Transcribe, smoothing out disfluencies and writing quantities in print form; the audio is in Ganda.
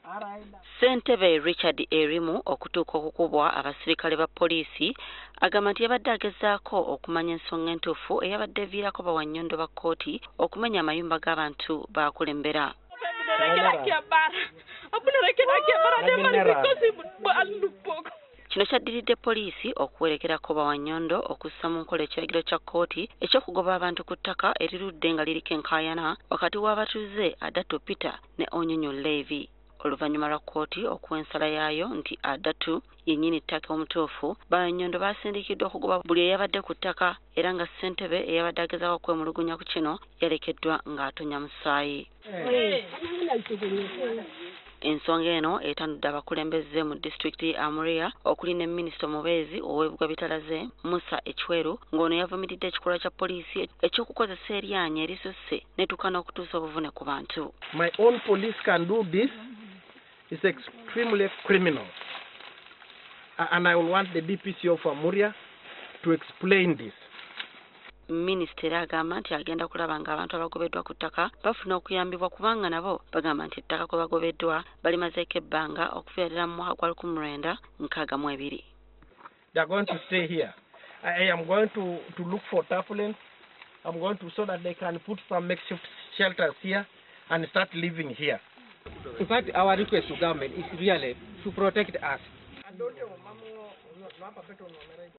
Ssentebe Richard Erimu okutuuka okukubwa abasirikale ba poliisi agamba nti yabadde agezaako okumanya ensonga entuufu eyabadde eviirako bawannyondo ba kkooti okumenya amayumba g'abantu baakulembera. Kino kyaddiridde poliisi okuwerekerako bawannyondo okussa mu nkola ekiragiro kya kkooti eky'okugoba abantu ku ttaka erirudde nga liriko enkaayana wakati w'abatuuze Adatu Peter ne Onyonyo Levi. Oluvannyuma lwa kkooti okuwa ensala yaayo nti Adatu yennyini ttaka omutuufu, bawannyondo baasindikiddwa okugoba buli eyabadde ku ttaka era nga ssentebe eyabadde agezaako okwemulugunya ku kino yalekeddwa ng'atonya musaayi. Ensonga eno etanudde abakulembeze mu disitulikiti Amuria okuli ne minisita omubeezi ow'ebibuga bitalaze Musa Echweru ng'ono yavumiridde ekikolwa kya poliisi eky'okukozesa eryanyi erisusse n'etuuka n'okutuusa obuvune ku bantu. My own police can do this. It's extremely criminal. And I will want the DPC of Amuria to explain this. Minisita era agamba nti agenda kulaba ng'abantu abagobeddwa ku ttaka bafuna okuyambibwa kubanga nabo bagamba nti ettaka kwe bagobeddwa balimazeeko ebbanga okuviira ddala mu mwaka gwa 1962. They are going to stay here. I am going to look for tarpaulins. I'm going to so that they can put some makeshift shelters here and start living here. In fact, our request to government is really to protect us.